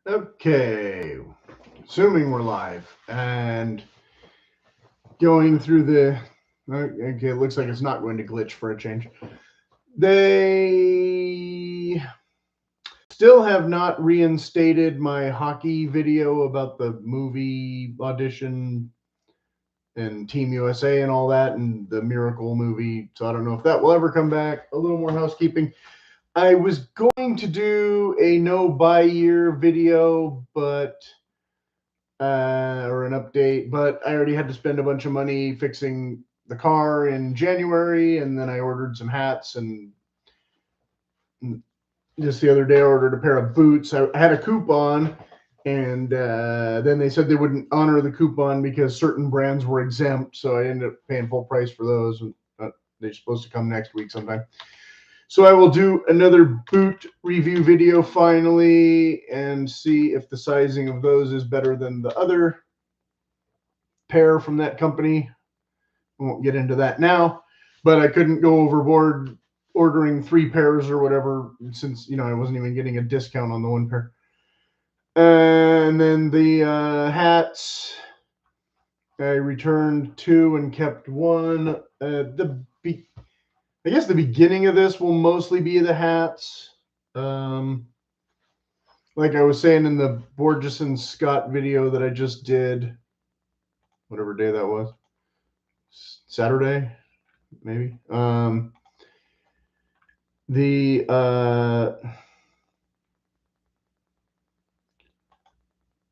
Okay, assuming we're live and going through the, okay, it looks like it's not going to glitch for a change. They still have not reinstated my hockey video about the movie audition and Team USA and all that and the Miracle movie. So I don't know if that will ever come back. A little more housekeeping. I was going to do a no buy year video, but or an update, but I already had to spend a bunch of money fixing the car in January, and then I ordered some hats, and just the other day I ordered a pair of boots. I had a coupon, and then they said they wouldn't honor the coupon because certain brands were exempt, so I ended up paying full price for those. They're supposed to come next week sometime. So I will do another boot review video finally and see if the sizing of those is better than the other pair from that company. I won't get into that now, but I couldn't go overboard ordering 3 pairs or whatever since, I wasn't even getting a discount on the 1 pair. And then the hats, I returned 2 and kept 1. I guess the beginning of this will mostly be the hats. Like I was saying in the Borges and Scott video that I just did, whatever day that was, Saturday, maybe.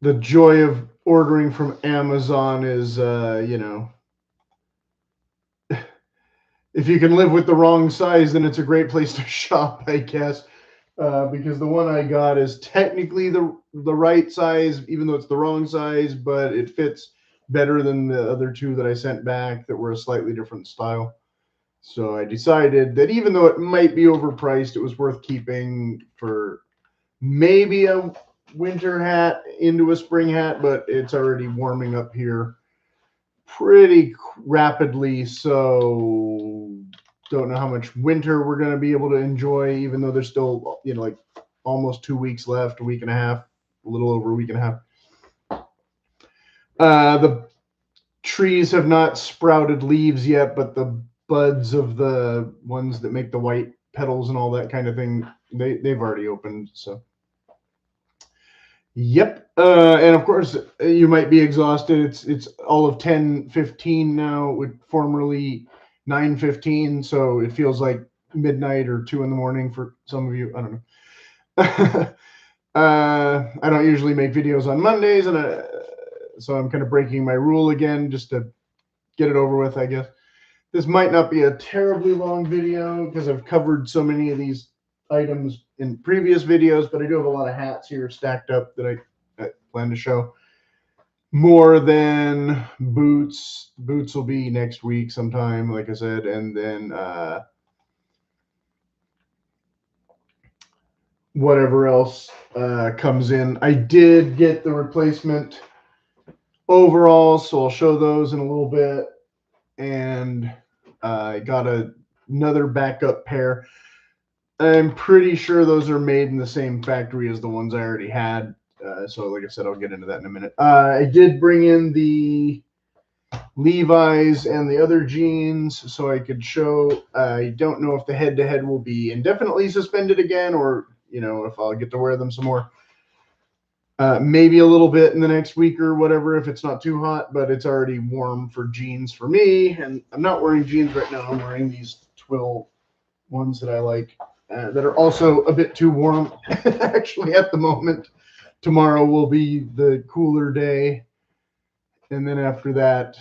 The joy of ordering from Amazon is, if you can live with the wrong size, then it's a great place to shop, I guess. Because the one I got is technically the right size, even though it's the wrong size, but it fits better than the other 2 that I sent back that were a slightly different style. So I decided that even though it might be overpriced, it was worth keeping for maybe a winter hat into a spring hat, but it's already warming up here pretty rapidly, so don't know how much winter we're going to be able to enjoy, even though there's still, like almost 2 weeks left, a week and a half, a little over a week and a half. The trees have not sprouted leaves yet, but the buds of the ones that make the white petals and all that kind of thing, they've already opened. So yep. And of course you might be exhausted. It's all of 10:15 now, with formerly 9:15, so it feels like midnight or 2 in the morning for some of you. I don't know. I don't usually make videos on Mondays, and so I'm kind of breaking my rule again just to get it over with, I guess. This might not be a terribly long video because I've covered so many of these items in previous videos, but I do have a lot of hats here stacked up that I plan to show. More than boots. Boots will be next week sometime, like I said, and then whatever else comes in. I did get the replacement overalls, so I'll show those in a little bit. And I got another backup pair. I'm pretty sure those are made in the same factory as the ones I already had. So like I said, I'll get into that in a minute. I did bring in the Levi's and the other jeans so I could show. I don't know if the head-to-head will be indefinitely suspended again, or if I'll get to wear them some more. Maybe a little bit in the next week or whatever if it's not too hot, but it's already warm for jeans for me. And I'm not wearing jeans right now. I'm wearing these twill ones that I like that are also a bit too warm actually at the moment. Tomorrow will be the cooler day. And then after that,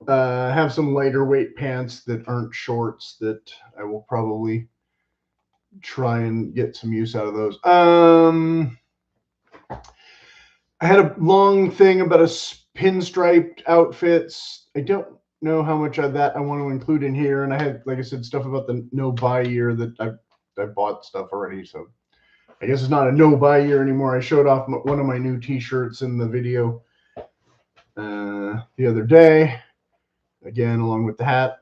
have some lighter weight pants that aren't shorts that I will probably try and get some use out of those. I had a long thing about a pinstriped outfits. I don't know how much of that I want to include in here. And I had, like I said, stuff about the no buy year that I bought stuff already. So I guess it's not a no buy year anymore. I showed off one of my new t-shirts in the video the other day, again, along with the hat.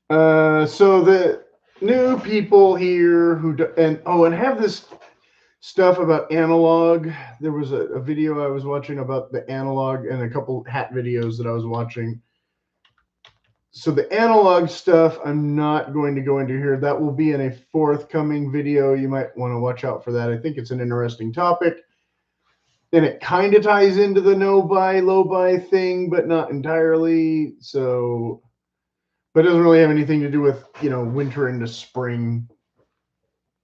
So the new people here who and have this stuff about analog. There was a video I was watching about the analog and a couple hat videos that I was watching. So the analog stuff, I'm not going to go into here. That will be in a forthcoming video. You might want to watch out for that. I think it's an interesting topic. And it kind of ties into the no buy, low buy thing, but not entirely. So, but it doesn't really have anything to do with, you know, winter into spring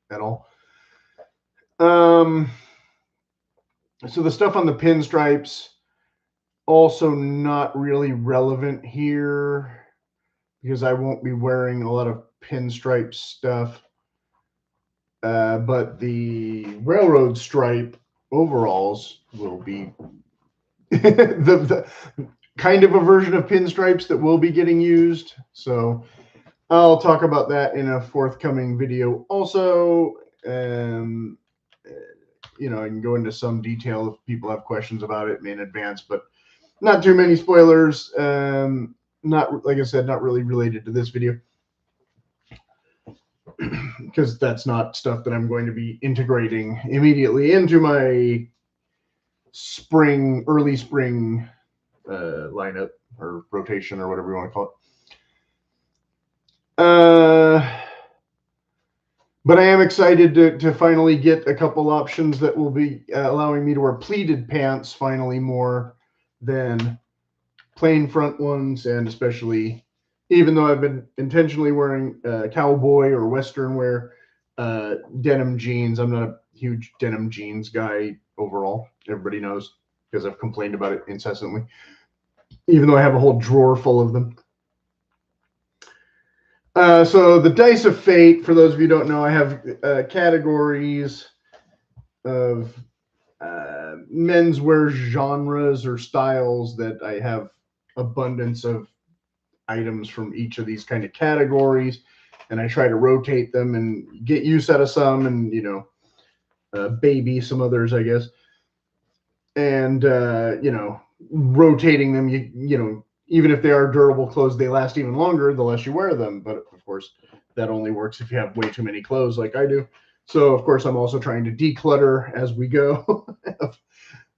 at all. So the stuff on the pinstripes, also not really relevant here because I won't be wearing a lot of pinstripe stuff. But the railroad stripe overalls will be the kind of a version of pinstripes that will be getting used. So I'll talk about that in a forthcoming video also. You know, I can go into some detail if people have questions about it in advance, but not too many spoilers. Not, like I said, not really related to this video because that's not stuff that I'm going to be integrating immediately into my spring, early spring lineup or rotation or whatever you want to call it. But I am excited to finally get a couple options that will be allowing me to wear pleated pants finally more than plain front ones, and especially, even though I've been intentionally wearing cowboy or western wear denim jeans, I'm not a huge denim jeans guy overall. Everybody knows because I've complained about it incessantly, even though I have a whole drawer full of them. So the Dice of Fate, for those of you who don't know, I have categories of menswear genres or styles that I have abundance of items from each of these kind of categories, and I try to rotate them and get use out of some and, you know, baby some others, I guess. And, you know, rotating them, you know, even if they are durable clothes, they last even longer the less you wear them. But of course, that only works if you have way too many clothes like I do. So, of course, I'm also trying to declutter as we go of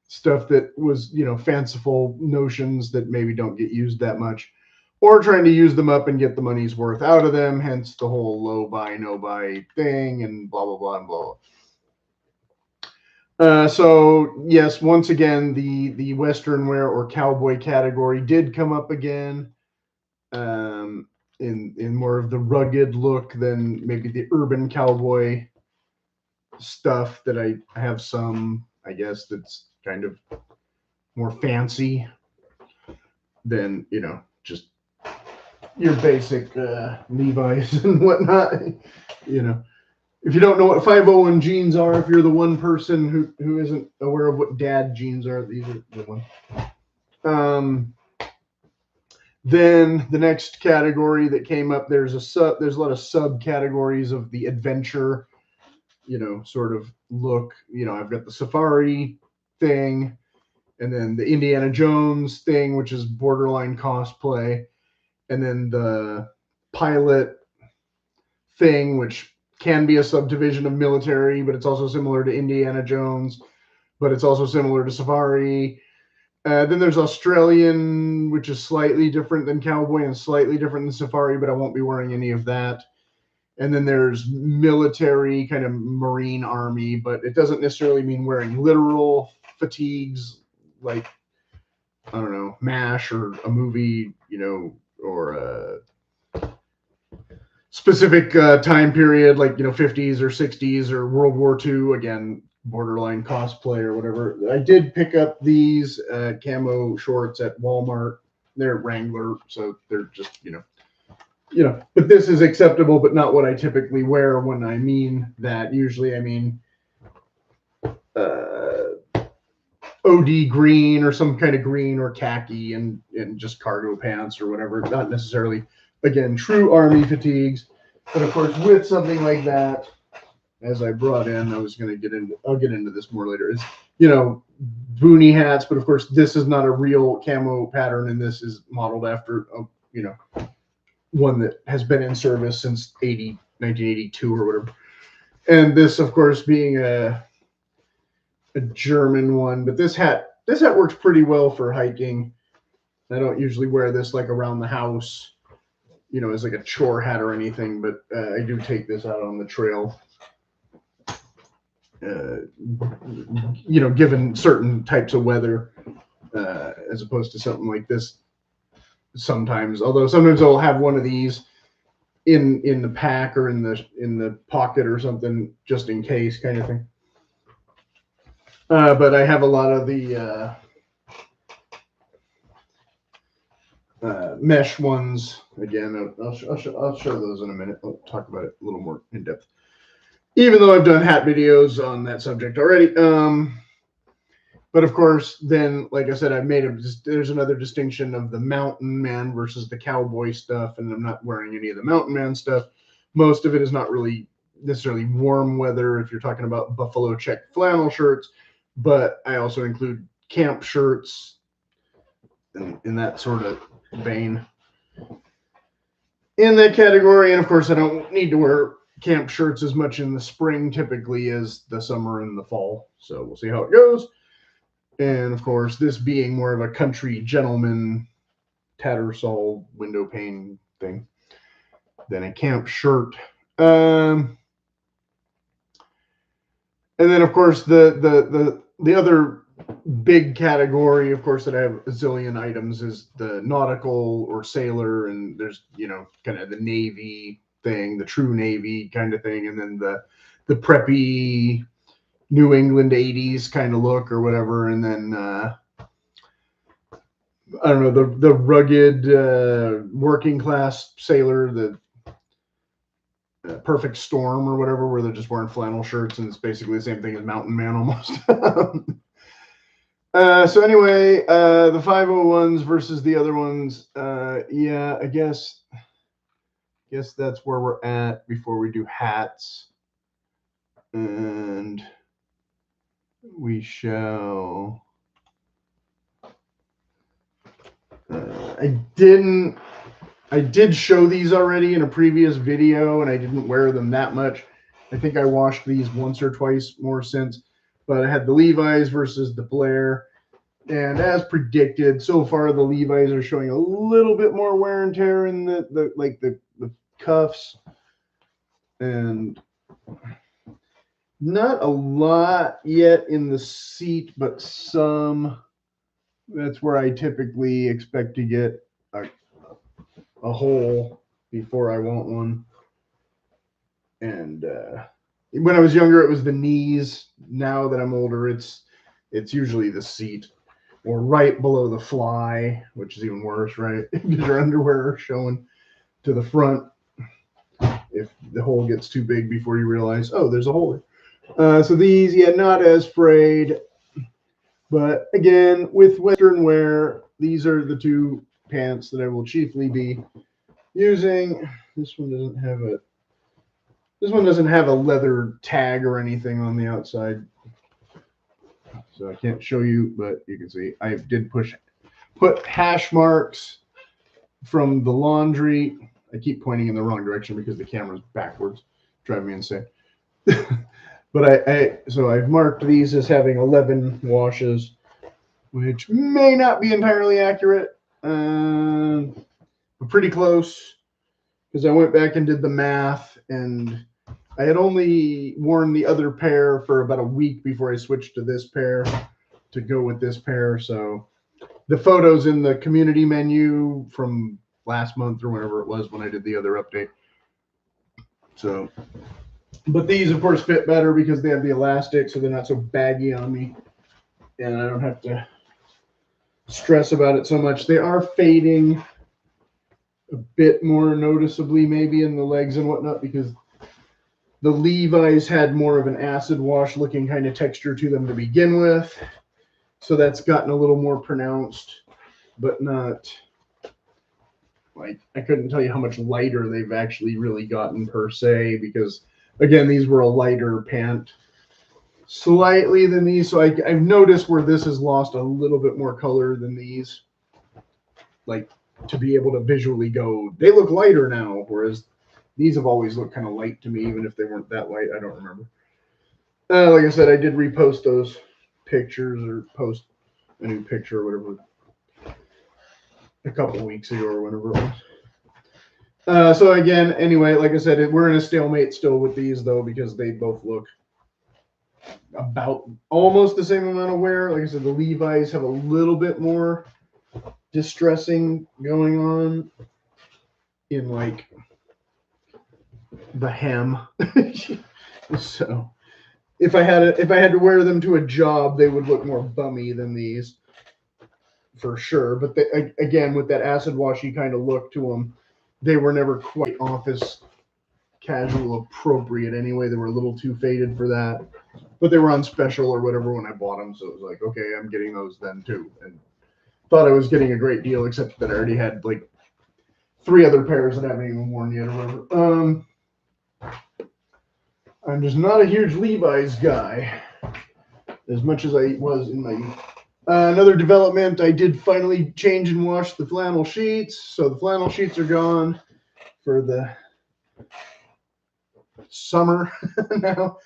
stuff that was, you know, fanciful notions that maybe don't get used that much, or trying to use them up and get the money's worth out of them, hence the whole low buy, no buy thing and blah, blah, blah, and blah, blah. So yes, once again, the Western wear or cowboy category did come up again, in more of the rugged look than maybe the urban cowboy stuff that I have some, I guess, that's kind of more fancy than, you know, just your basic Levi's and whatnot, you know. If you don't know what 501 jeans are, if you're the one person who isn't aware of what dad jeans are, these are the one. Then the next category that came up, there's a lot of subcategories of the adventure, you know, sort of look. You know, I've got the safari thing, and then the Indiana Jones thing, which is borderline cosplay, and then the pilot thing, which can be a subdivision of military, but it's also similar to Indiana Jones, but it's also similar to Safari. Then there's Australian, which is slightly different than Cowboy and slightly different than Safari, but I won't be wearing any of that. And then there's military, kind of Marine Army, but it doesn't necessarily mean wearing literal fatigues like, I don't know, MASH or a movie, you know, or a specific time period, like, you know, 50s or 60s or World War II, again, borderline cosplay or whatever. I did pick up these camo shorts at Walmart. They're Wrangler, so they're just, you know, but this is acceptable, but not what I typically wear when I mean that. Usually I mean OD green or some kind of green or khaki and just cargo pants or whatever. Not necessarily, again, true army fatigues. But of course, with something like that, as I brought in, I'll get into this more later, is, you know, boonie hats. But of course, this is not a real camo pattern, and this is modeled after, you know, one that has been in service since 1982 or whatever. And this, of course, being a a German one, but this hat works pretty well for hiking. I don't usually wear this like around the house, you know, as like a chore hat or anything, but I do take this out on the trail. You know, given certain types of weather, as opposed to something like this sometimes. Although sometimes I'll have one of these in the pack or in the pocket or something just in case, kind of thing. But I have a lot of the mesh ones. Again, I'll show those in a minute. I'll talk about it a little more in depth. Even though I've done hat videos on that subject already. But of course, then, like I said, I've made there's another distinction of the mountain man versus the cowboy stuff, and I'm not wearing any of the mountain man stuff. Most of it is not really necessarily warm weather if you're talking about buffalo check flannel shirts, but I also include camp shirts in that sort of vein in that category. And of course, I don't need to wear camp shirts as much in the spring typically as the summer and the fall. So we'll see how it goes. And of course, this being more of a country gentleman tattersall window pane thing than a camp shirt. And then of course the other big category, of course, that I have a zillion items is the nautical or sailor, and there's, you know, kind of the Navy thing, the true Navy kind of thing, and then the preppy New England 80s kind of look or whatever, and then I don't know, the rugged working class sailor, the perfect storm or whatever, where they're just wearing flannel shirts and it's basically the same thing as mountain man almost. So anyway, the 501s versus the other ones. Yeah, I guess that's where we're at before we do hats. And we shall. I did show these already in a previous video, and I didn't wear them that much. I think I washed these once or twice more since. But I had the Levi's versus the Blair. And as predicted, so far the Levi's are showing a little bit more wear and tear in the cuffs. And not a lot yet in the seat, but some. That's where I typically expect to get a hole before I want one. And when I was younger, it was the knees. Now that I'm older, it's usually the seat or right below the fly, which is even worse, right? Because your underwear is showing to the front if the hole gets too big before you realize, oh, there's a hole there. So these, yeah, not as frayed. But again, with Western wear, these are the two pants that I will chiefly be using. This one doesn't have a leather tag or anything on the outside, so I can't show you, but you can see I did put hash marks from the laundry. I keep pointing in the wrong direction because the camera's backwards, driving me insane. But so I've marked these as having 11 washes, which may not be entirely accurate, but pretty close, because I went back and did the math, and I had only worn the other pair for about a week before I switched to this pair to go with this pair. So the photos in the community menu from last month or whenever it was when I did the other update. So, but these, of course, fit better because they have the elastic, so they're not so baggy on me, and I don't have to stress about it so much. They are fading a bit more noticeably maybe in the legs and whatnot, because the Levi's had more of an acid wash looking kind of texture to them to begin with. So that's gotten a little more pronounced, but not like, I couldn't tell you how much lighter they've actually really gotten per se, because again, these were a lighter pant slightly than these. So I've noticed where this has lost a little bit more color than these, like to be able to visually go, they look lighter now, whereas these have always looked kind of light to me, even if they weren't that light. I don't remember. Like I said, I did repost those pictures or post a new picture or whatever a couple weeks ago or whenever it was. So again, anyway, like I said, we're in a stalemate still with these though, because they both look about almost the same amount of wear. Like I said, the Levi's have a little bit more distressing going on in like the hem. So if I had to wear them to a job, they would look more bummy than these for sure. But again, with that acid washy kind of look to them, they were never quite office casual appropriate anyway. They were a little too faded for that, but they were on special or whatever when I bought them. So it was like, okay, I'm getting those then too. And thought I was getting a great deal, except that I already had like 3 other pairs that I haven't even worn yet or whatever. I'm just not a huge Levi's guy, as much as I was in my youth. Another development, I did finally change and wash the flannel sheets. So the flannel sheets are gone for the summer now.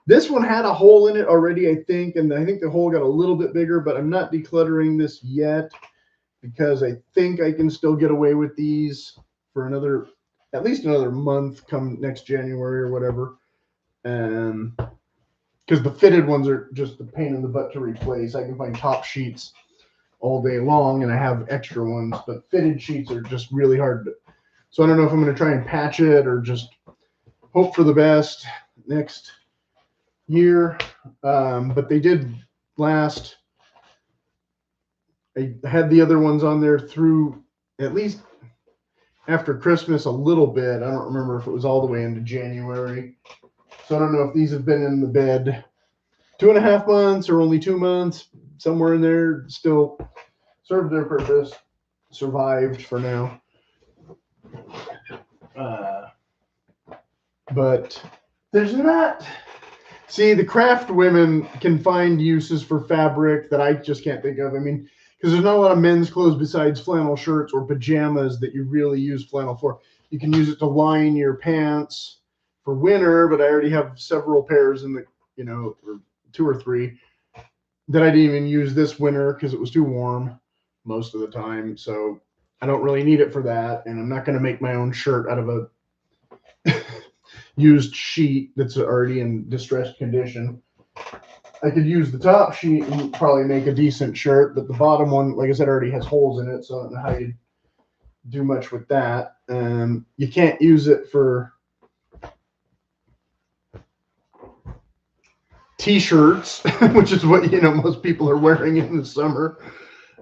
This one had a hole in it already, I think, and I think the hole got a little bit bigger, but I'm not decluttering this yet because I think I can still get away with these for at least another month come next January or whatever. Because the fitted ones are just a pain in the butt to replace. I can find top sheets all day long, and I have extra ones, but fitted sheets are just really hard to. So I don't know if I'm going to try and patch it or just hope for the best next year. But they did last. I had the other ones on there through at least after Christmas a little bit. I don't remember if it was all the way into January. So I don't know if these have been in the bed 2.5 months or only 2 months, somewhere in there. Still served their purpose, survived for now. But there's not. See, the craft women can find uses for fabric that I just can't think of. I mean, because there's not a lot of men's clothes besides flannel shirts or pajamas that you really use flannel for. You can use it to line your pants for winter, but I already have several pairs in the, or 2 or 3 that I didn't even use this winter because it was too warm most of the time. So I don't really need it for that. And I'm not going to make my own shirt out of a used sheet that's already in distressed condition. I could use the top sheet and probably make a decent shirt, but the bottom one, like I said, already has holes in it. So I don't know how you do much with that. You can't use it for t-shirts, which is what most people are wearing in the summer,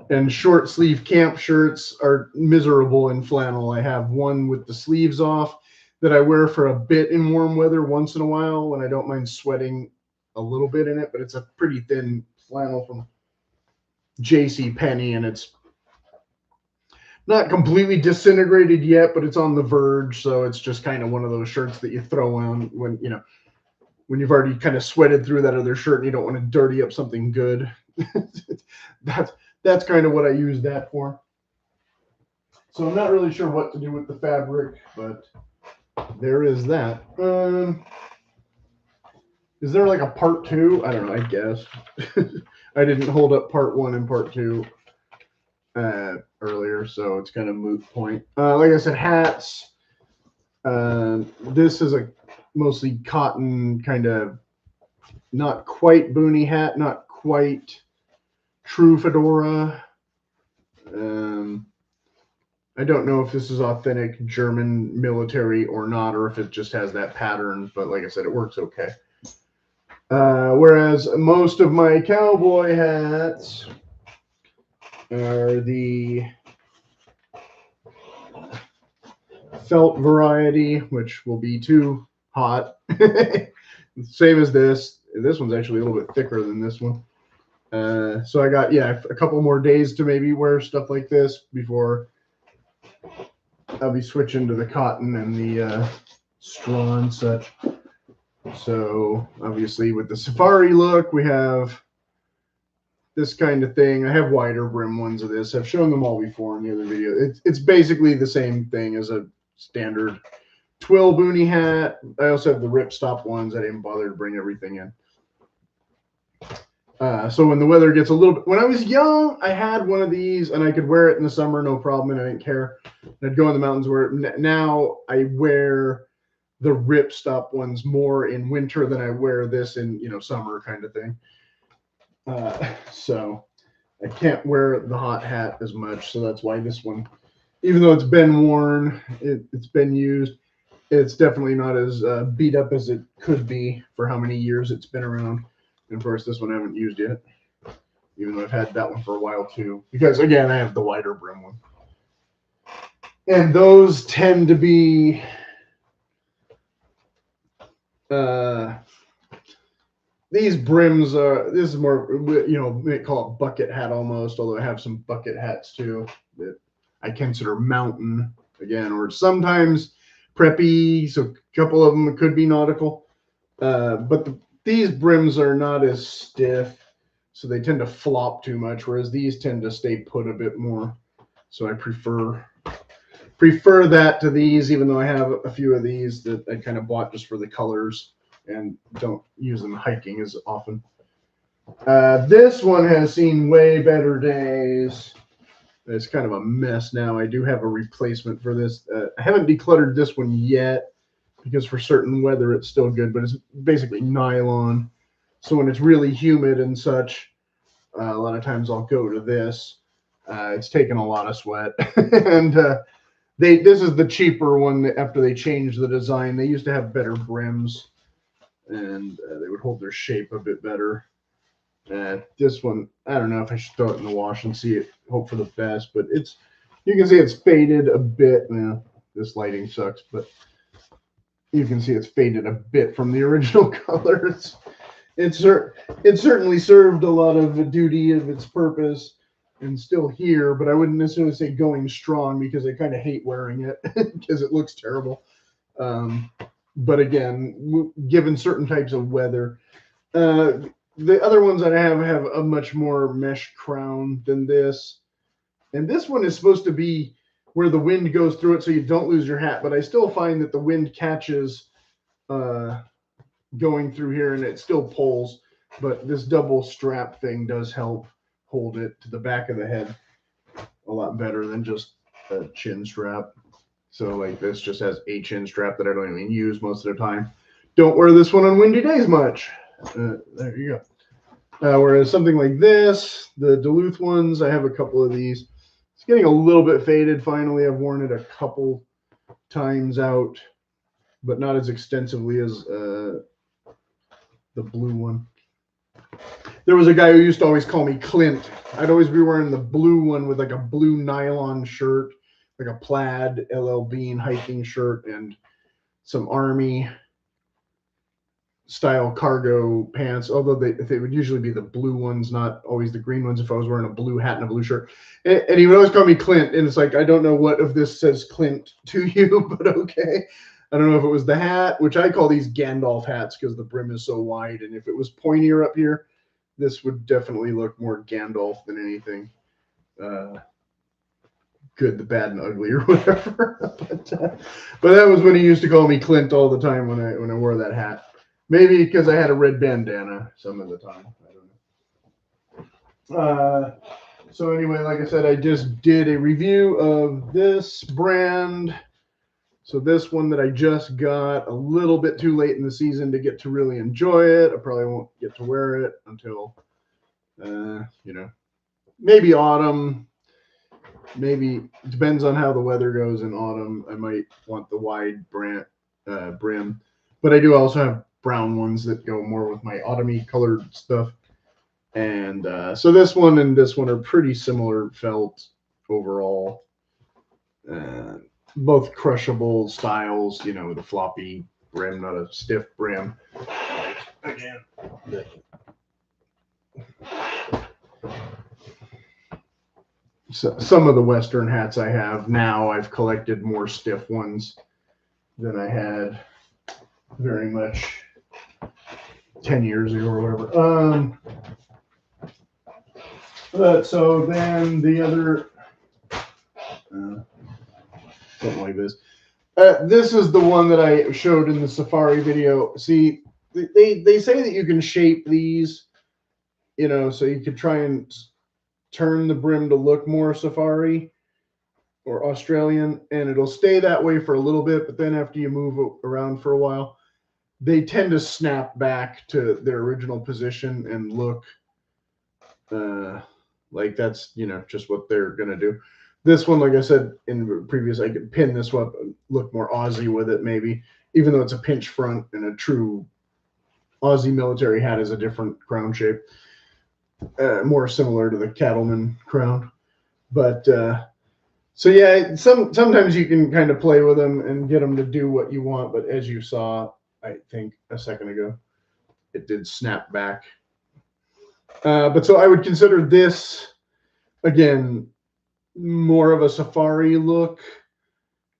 and short sleeve camp shirts are miserable in flannel. I have one with the sleeves off that I wear for a bit in warm weather once in a while when I don't mind sweating a little bit in it, but it's a pretty thin flannel from JCPenney, and it's not completely disintegrated yet, but it's on the verge. So it's just kind of one of those shirts that you throw on when you've already kind of sweated through that other shirt and you don't want to dirty up something good. That's kind of what I use that for. So I'm not really sure what to do with the fabric, but there is that. Is there like a part 2? I don't know, I guess. I didn't hold up part 1 and part 2 earlier, so it's kind of moot point. Like I said, hats. This is a mostly cotton, kind of not quite boonie hat, not quite true fedora. I don't know if this is authentic German military or not, or if it just has that pattern, but like I said, it works okay. Whereas most of my cowboy hats are the felt variety, which will be too hot. Same as this. This one's actually a little bit thicker than this one. So I got, a couple more days to maybe wear stuff like this before I'll be switching to the cotton and the straw and such. So obviously with the safari look, we have this kind of thing. I have wider brim ones of this. I've shown them all before in the other video. It's basically the same thing as a standard twill boonie hat. I also have the ripstop ones. I didn't bother to bring everything in. So when the weather gets a little bit, when I was young, I had one of these and I could wear it in the summer, no problem, and I didn't care. And I'd go in the mountains where now I wear the ripstop ones more in winter than I wear this in, summer kind of thing. So I can't wear the hot hat as much. So that's why this one, even though it's been worn, it's been used, it's definitely not as beat up as it could be for how many years it's been around. And of course, this one I haven't used yet, even though I've had that one for a while too. Because again, I have the wider brim one. And those tend to be these brims are, this is more, they call it bucket hat almost, although I have some bucket hats too that I consider mountain again, or sometimes preppy. So a couple of them could be nautical. But these brims are not as stiff, so they tend to flop too much, whereas these tend to stay put a bit more. So I prefer that to these, even though I have a few of these that I kind of bought just for the colors and don't use them hiking as often. This one has seen way better days. It's kind of a mess now. I do have a replacement for this. I haven't decluttered this one yet because for certain weather it's still good, but it's basically nylon. So when it's really humid and such, a lot of times I'll go to this. It's taken a lot of sweat. And this is the cheaper one after they changed the design. They used to have better brims, and they would hold their shape a bit better. This one, I don't know if I should throw it in the wash and see it, hope for the best, but you can see it's faded a bit. Well, this lighting sucks, but you can see it's faded a bit from the original colors. It certainly served a lot of the duty of its purpose and still here, but I wouldn't necessarily say going strong because I kind of hate wearing it because it looks terrible. But again, given certain types of weather, the other ones that I have a much more mesh crown than this. And this one is supposed to be where the wind goes through it so you don't lose your hat. But I still find that the wind catches going through here and it still pulls. But this double strap thing does help hold it to the back of the head a lot better than just a chin strap. So like this just has a chin strap that I don't even use most of the time. Don't wear this one on windy days much. There you go. Whereas something like this, the Duluth ones, I have a couple of these. It's getting a little bit faded finally. I've worn it a couple times out, but not as extensively as the blue one. There was a guy who used to always call me Clint. I'd always be wearing the blue one with like a blue nylon shirt, like a plaid LL Bean hiking shirt, and some army style cargo pants, although they would usually be the blue ones, not always the green ones if I was wearing a blue hat and a blue shirt. And he would always call me Clint, and it's like, I don't know what of this says Clint to you, but okay. I don't know if it was the hat, which I call these Gandalf hats because the brim is so wide, and if it was pointier up here, this would definitely look more Gandalf than anything. Good, the bad, and ugly, or whatever. But that was when he used to call me Clint all the time when I wore that hat. Maybe because I had a red bandana some of the time. I don't know. So anyway, like I said, I just did a review of this brand. So this one that I just got a little bit too late in the season to get to really enjoy it. I probably won't get to wear it until, maybe autumn. Maybe it depends on how the weather goes in autumn. I might want the wide brim. But I do also have brown ones that go more with my autumny colored stuff. And so this one and this one are pretty similar felt overall. Both crushable styles, with a floppy brim, not a stiff brim. Again. So some of the Western hats I have now, I've collected more stiff ones than I had very much 10 years ago or whatever. But so then the other, something like this. This is the one that I showed in the safari video. See, they say that you can shape these you know, so you could try and turn the brim to look more safari or Australian, and it'll stay that way for a little bit, but then after you move around for a while, they tend to snap back to their original position and look like that's, you know, just what they're going to do. This one, like I said in the previous, I could pin this one up and look more Aussie with it, maybe, even though it's a pinch front and a true Aussie military hat is a different crown shape, more similar to the cattleman crown. But so yeah, sometimes you can kind of play with them and get them to do what you want. But as you saw, I think a second ago, it did snap back. But so I would consider this, again, more of a safari look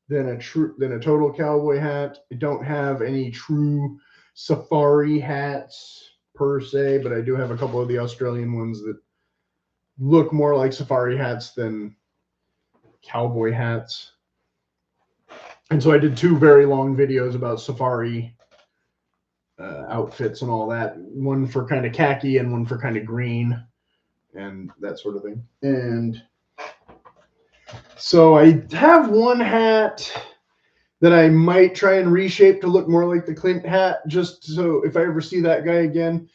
than a total cowboy hat. I don't have any true safari hats per se, but I do have a couple of the Australian ones that look more like safari hats than cowboy hats. And so I did 2 very long videos about safari outfits and all that. One for kind of khaki and one for kind of green and that sort of thing. And so I have one hat that I might try and reshape to look more like the Clint hat, just so if I ever see that guy again,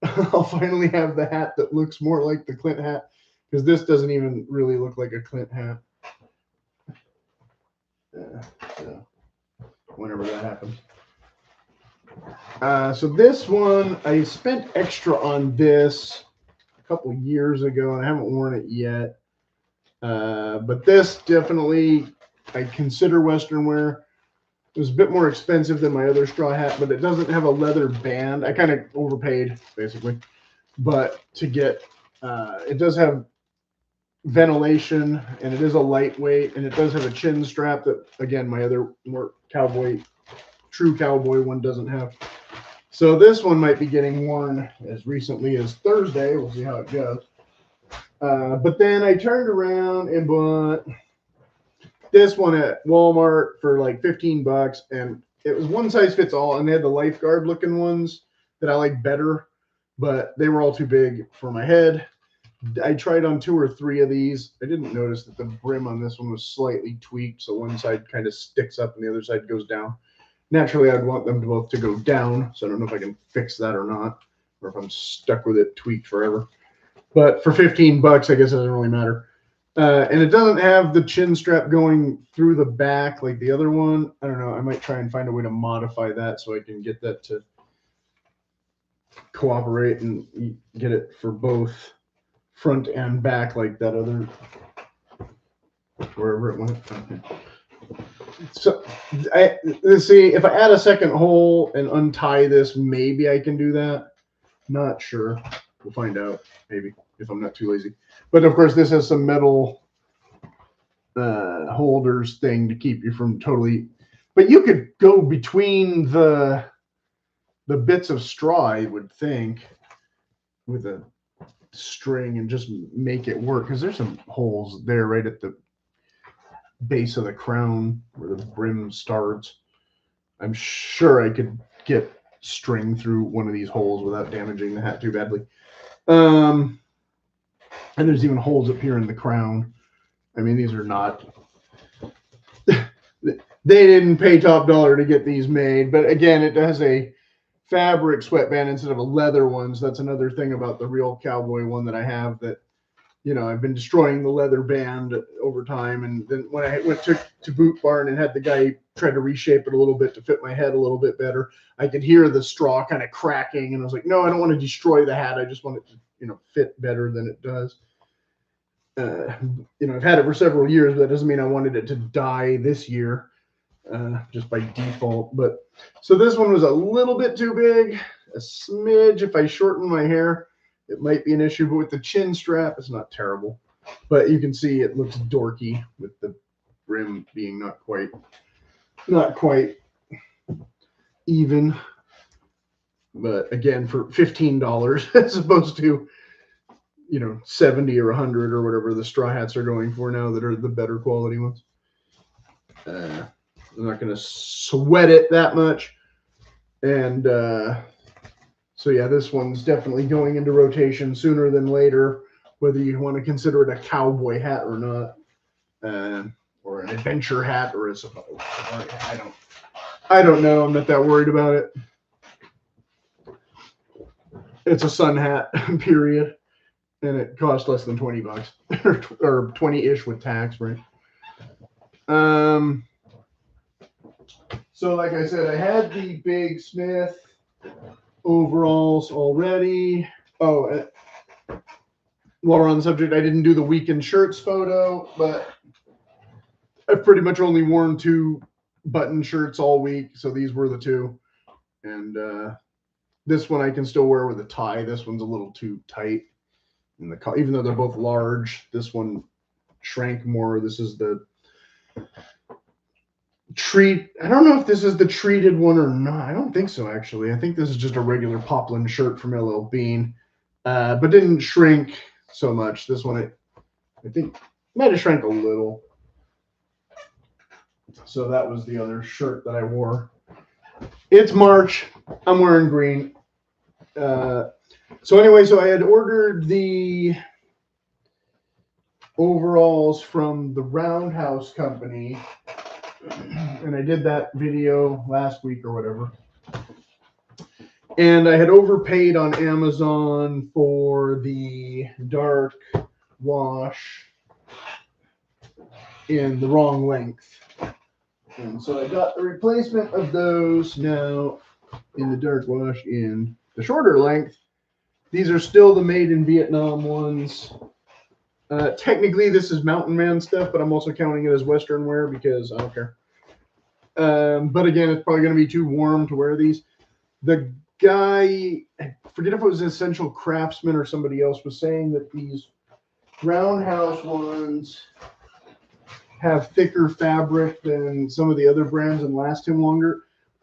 I'll finally have the hat that looks more like the Clint hat, because this doesn't even really look like a Clint hat. So whenever that happens. So this one, I spent extra on this a couple years ago, and I haven't worn it yet. But this definitely, I consider Western wear. It was a bit more expensive than my other straw hat, but it doesn't have a leather band. I kind of overpaid, basically. But to get, it does have ventilation, and it is a lightweight, and it does have a chin strap that, again, my other more true cowboy one doesn't have. So this one might be getting worn as recently as Thursday. We'll see how it goes. But then I turned around and bought this one at Walmart for like $15, and it was one size fits all, and they had the lifeguard looking ones that I like better, but they were all too big for my head. I tried on 2 or 3 of these. I didn't notice that the brim on this one was slightly tweaked, so one side kind of sticks up and the other side goes down. Naturally, I'd want them both to go down, so I don't know if I can fix that or not, or if I'm stuck with it tweaked forever. But for $15, I guess it doesn't really matter. And it doesn't have the chin strap going through the back like the other one. I don't know. I might try and find a way to modify that so I can get that to cooperate and get it for both front and back like that other, wherever it went. Okay. So let's see, if I add a second hole and untie this, maybe I can do that. Not sure. We'll find out, maybe, if I'm not too lazy. But of course, this has some metal holders thing to keep you from totally. But you could go between the bits of straw, I would think, with a string and just make it work, because there's some holes there right at the base of the crown where the brim starts. I'm sure I could get string through one of these holes without damaging the hat too badly. And there's even holes up here in the crown. I mean, these are not, they didn't pay top dollar to get these made, but again, it has a fabric sweatband instead of a leather one. So that's another thing about the real cowboy one that I have, that, you know, I've been destroying the leather band over time. And then when I went to Boot Barn and had the guy try to reshape it a little bit to fit my head a little bit better, I could hear the straw kind of cracking, and I was like, no, I don't want to destroy the hat. I just want it to, you know, fit better than it does. You know, I've had it for several years, but that doesn't mean I wanted it to die this year, just by default. But so this one was a little bit too big, a smidge. If I shorten my hair, it might be an issue, but with the chin strap, it's not terrible. But you can see it looks dorky with the brim being not quite even. But again, for $15 as opposed to, you know, 70 or 100 or whatever the straw hats are going for now that are the better quality ones. I'm not going to sweat it that much. And So yeah, this one's definitely going into rotation sooner than later, whether you want to consider it a cowboy hat or not, or an adventure hat or a safari hat. I don't know. I'm not that worried about it. It's a sun hat, period, and it costs less than $20 or 20-ish with tax, right? So like I said, I had the Big Smith overalls already. Oh, while we're on the subject, I didn't do the weekend shirts photo, but I've pretty much only worn 2 button shirts all week, so these were the 2. And this one I can still wear with a tie. This one's a little too tight. Even though they're both large, this one shrank more. This is the treat. I don't know if this is the treated one or not. I don't think so, actually. I think this is just a regular poplin shirt from LL Bean, but didn't shrink so much. This one, I think, might have shrank a little. So that was the other shirt that I wore. It's March. I'm wearing green. So anyway, so I had ordered the overalls from the Roundhouse Company, and I did that video last week or whatever. And I had overpaid on Amazon for the dark wash in the wrong length. And so I got the replacement of those now in the dark wash in the shorter length. These are still the made in Vietnam ones. Technically, this is Mountain Man stuff, but I'm also counting it as Western wear because I don't care. But again, it's probably going to be too warm to wear these. The guy, I forget if it was Essential Craftsman or somebody else, was saying that these Roundhouse ones have thicker fabric than some of the other brands and last him longer.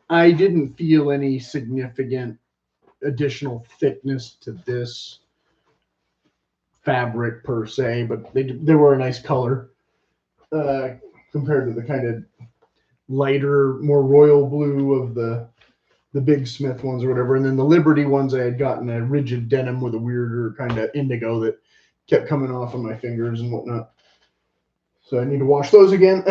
I didn't feel any significant additional thickness to this fabric per se, but they were a nice color compared to the kind of lighter, more royal blue of the Big Smith ones or whatever. And then the Liberty ones, I had gotten a rigid denim with a weirder kind of indigo that kept coming off of my fingers and whatnot. So I need to wash those again.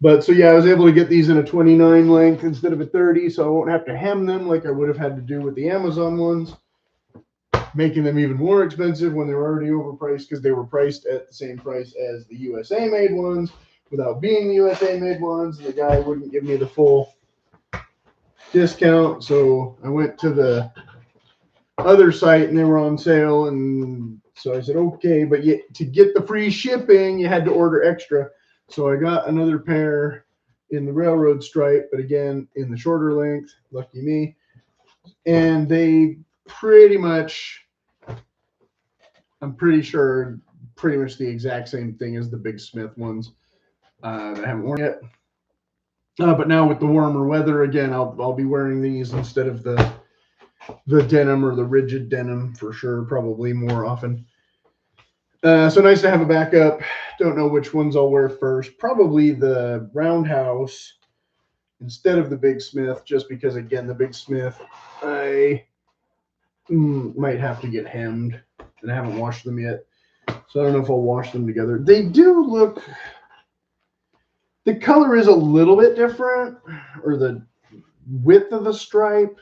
But so yeah, I was able to get these in a 29 length instead of a 30, so I won't have to hem them like I would have had to do with the Amazon ones, making them even more expensive when they were already overpriced because they were priced at the same price as the USA made ones without being the USA made ones. The guy wouldn't give me the full discount, so I went to the other site and they were on sale, and so I said okay, but to get the free shipping you had to order extra. So I got another pair in the railroad stripe, but again in the shorter length, lucky me. And they pretty much, I'm pretty sure, pretty much the exact same thing as the Big Smith ones that I haven't worn yet. But now with the warmer weather, again, I'll be wearing these instead of the denim or the rigid denim for sure, probably more often. So nice to have a backup. Don't know which ones I'll wear first. Probably the Roundhouse instead of the Big Smith, just because, again, the Big Smith, I might have to get hemmed, and I haven't washed them yet. So I don't know if I'll wash them together. They do look, the color is a little bit different, or the width of the stripe.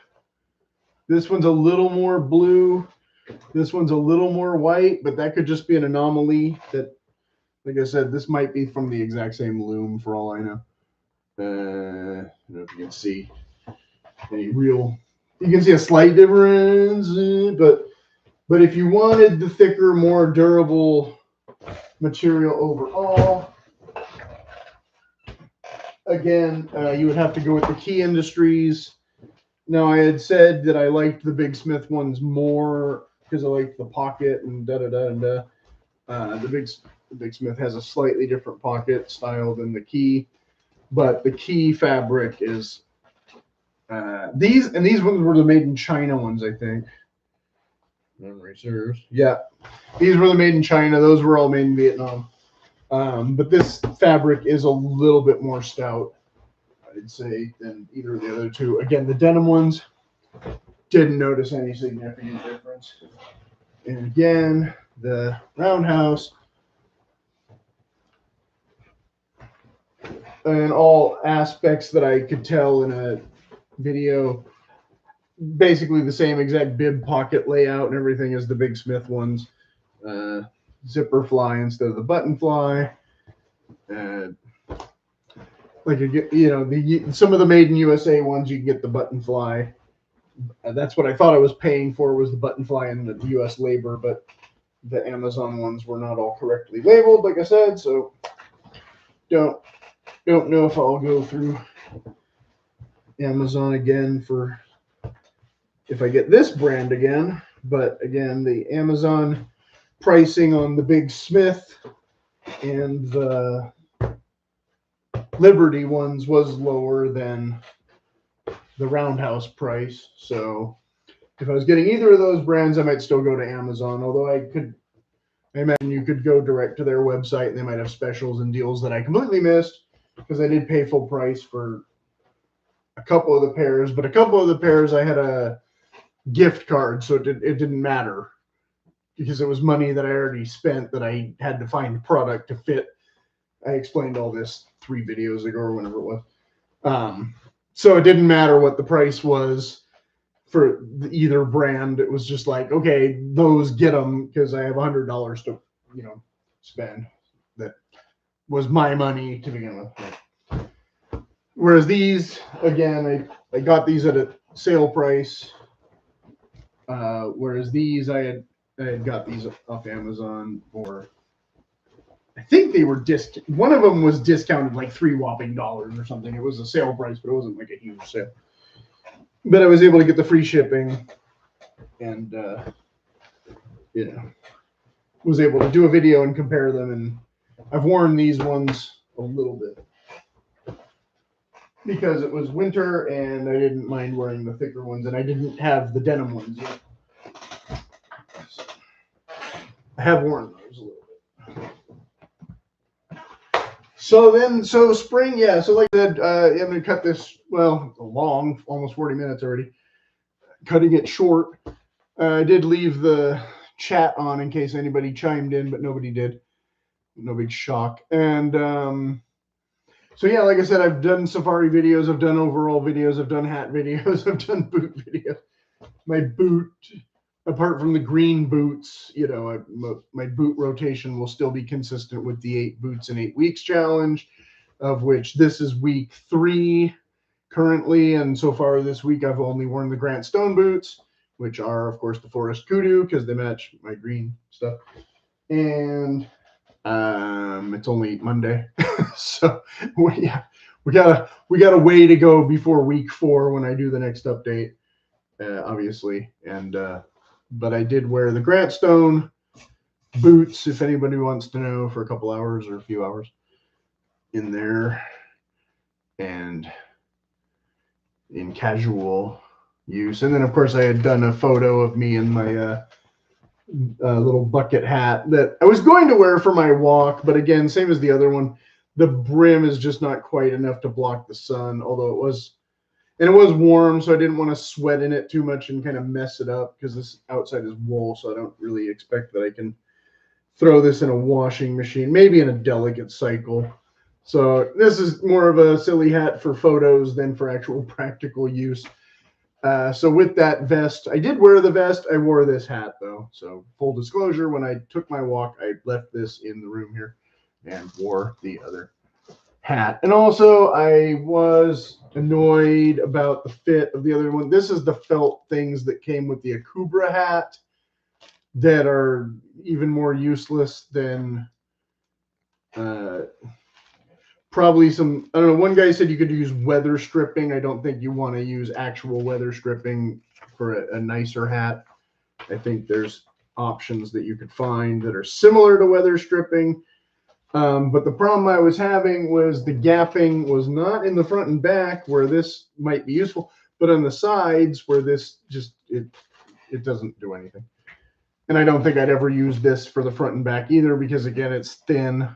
This one's a little more blue. This one's a little more white, but that could just be an anomaly that, like I said, this might be from the exact same loom for all I know. I don't know if you can see any real, you can see a slight difference, but if you wanted the thicker, more durable material overall, again, you would have to go with the Key Industries. Now, I had said that I liked the Big Smith ones more because I liked the pocket and da-da-da-da. The Big Smith has a slightly different pocket style than the Key, but the Key fabric is these ones were the made in China ones, I think. Memory serves. Yeah, these were the made in China. Those were all made in Vietnam. But this fabric is a little bit more stout, I'd say, than either of the other two. Again, the denim ones, didn't notice any significant difference. And again, the roundhouse and all aspects that I could tell in a video, basically the same exact bib pocket layout and everything as the Big Smith ones. Zipper fly instead of the button fly. Like some of the made in USA ones, you can get the button fly. That's what I thought I was paying for, was the button fly and the US labor, but the Amazon ones were not all correctly labeled, like I said, so don't know if I'll go through Amazon again for if I get this brand again. But again, the Amazon pricing on the Big Smith and the Liberty ones was lower than the Roundhouse price. So if I was getting either of those brands, I might still go to Amazon, although I imagine you could go direct to their website and they might have specials and deals that I completely missed, because I did pay full price for a couple of the pairs, but a couple of the pairs I had a gift card, so it didn't matter, because it was money that I already spent that I had to find product to fit. I explained all this 3 videos ago or whenever it was. So it didn't matter what the price was for either brand. It was just like, okay, those, get them, because I have $100 to, spend. That was my money to begin with. Whereas these, again, I got these at a sale price. Whereas these, I had got these off Amazon for, I think they were one of them was discounted like $3 whopping or something. It was a sale price, but it wasn't like a huge sale. But I was able to get the free shipping, and was able to do a video and compare them. And I've worn these ones a little bit because it was winter and I didn't mind wearing the thicker ones, and I didn't have the denim ones yet. I have worn those a little bit. So spring, yeah. So like I said, I'm going to cut this, long, almost 40 minutes already. Cutting it short. I did leave the chat on in case anybody chimed in, but nobody did. No big shock. And so yeah, like I said, I've done safari videos, I've done overall videos, I've done hat videos, I've done boot videos. My boot, apart from the green boots, my boot rotation will still be consistent with the 8 boots in 8 weeks challenge, of which this is week 3 currently. And so far this week, I've only worn the Grant Stone boots, which are, of course, the Forest Kudu, because they match my green stuff. And it's only Monday. So we got a way to go before week 4 when I do the next update, obviously. And but I did wear the Grant Stone boots, if anybody wants to know, for a couple hours or a few hours in there, and in casual use. And then of course I had done a photo of me in my little bucket hat that I was going to wear for my walk, but again, same as the other one, the brim is just not quite enough to block the sun, although it was warm, so I didn't want to sweat in it too much and kind of mess it up, because this outside is wool, so I don't really expect that I can throw this in a washing machine, maybe in a delicate cycle. So this is more of a silly hat for photos than for actual practical use. So with that vest, I did wear the vest. I wore this hat though. So full disclosure, when I took my walk, I left this in the room here and wore the other hat. And also I was annoyed about the fit of the other one. This is the felt things that came with the Akubra hat that are even more useless than probably some, I don't know, one guy said you could use weather stripping. I don't think you want to use actual weather stripping for a nicer hat. I think there's options that you could find that are similar to weather stripping. But the problem I was having was the gapping was not in the front and back where this might be useful, but on the sides where this just, it doesn't do anything. And I don't think I'd ever use this for the front and back either, because again, it's thin.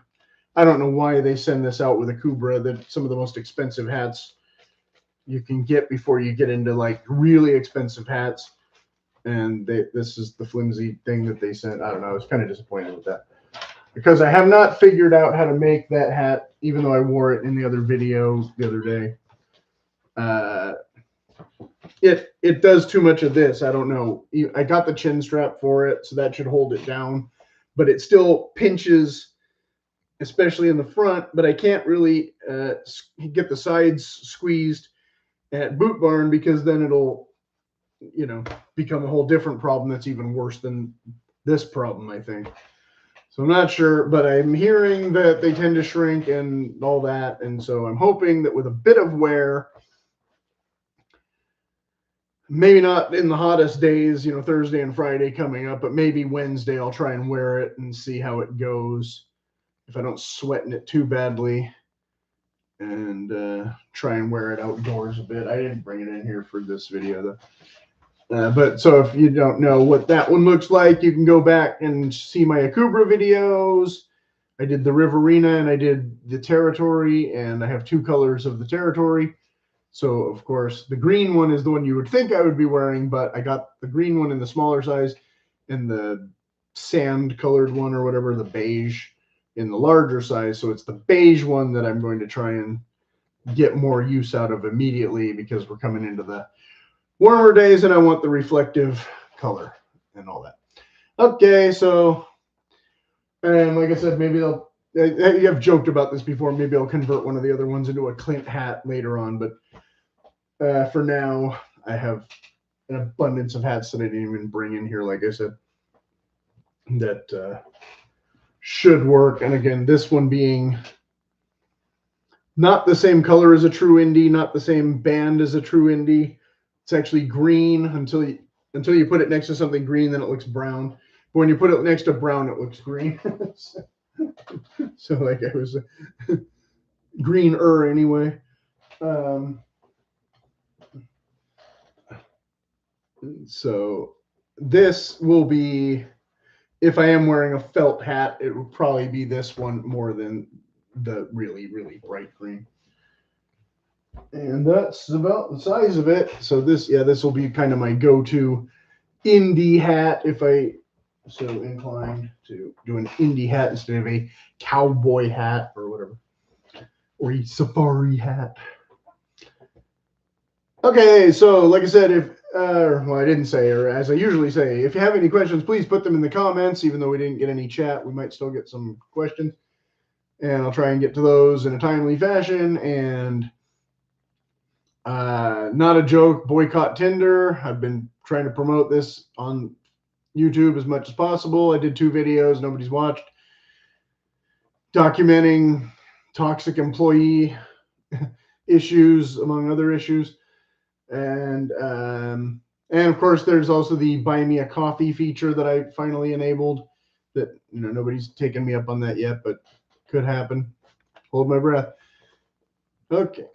I don't know why they send this out with Akubra, that some of the most expensive hats, you can get before you get into like really expensive hats. And this is the flimsy thing that they sent. I don't know. I was kind of disappointed with that because I have not figured out how to make that hat, even though I wore it in the other video the other day. It does too much of this. I don't know. I got the chin strap for it, so that should hold it down, but it still pinches, especially in the front. But I can't really get the sides squeezed at Boot Barn because then it'll, you know, become a whole different problem that's even worse than this problem, I think. So I'm not sure, but I'm hearing that they tend to shrink and all that, and so I'm hoping that with a bit of wear, maybe not in the hottest days, you know, Thursday and Friday coming up, but maybe Wednesday I'll try and wear it and see how it goes if I don't sweat in it too badly, and try and wear it outdoors a bit. I didn't bring it in here for this video though. But so if you don't know what that one looks like, you can go back and see my Akubra videos. I did the Riverina and I did the Territory, and I have 2 colors of the Territory. So of course the green one is the one you would think I would be wearing, but I got the green one in the smaller size and the sand colored one or whatever, the beige, in the larger size. So it's the beige one that I'm going to try and get more use out of immediately because we're coming into the warmer days and I want the reflective color and all that. Okay, so, and like I said, maybe I've joked about this before, maybe I'll convert one of the other ones into a Clint hat later on, but for now, I have an abundance of hats that I didn't even bring in here, like I said, that should work. And again, this one being not the same color as a true Indy, not the same band as a true Indy. It's actually green until you put it next to something green, then it looks brown. But when you put it next to brown, it looks green. So like it was greener anyway. So this will be, if I am wearing a felt hat, it will probably be this one more than the really, really bright green. And that's about the size of it. So this will be kind of my go-to Indy hat if I so inclined to do an Indy hat instead of a cowboy hat or whatever, or a safari hat. Okay, so like I said, if well, I didn't say, or as I usually say, if you have any questions, please put them in the comments. Even though we didn't get any chat, we might still get some questions, and I'll try and get to those in a timely fashion. And not a joke, boycott Tinder. I've been trying to promote this on YouTube as much as possible. I did 2 videos nobody's watched, documenting toxic employee issues among other issues. And of course there's also the buy me a coffee feature that I finally enabled, that, you know, nobody's taken me up on that yet, but could happen. Hold my breath. Okay.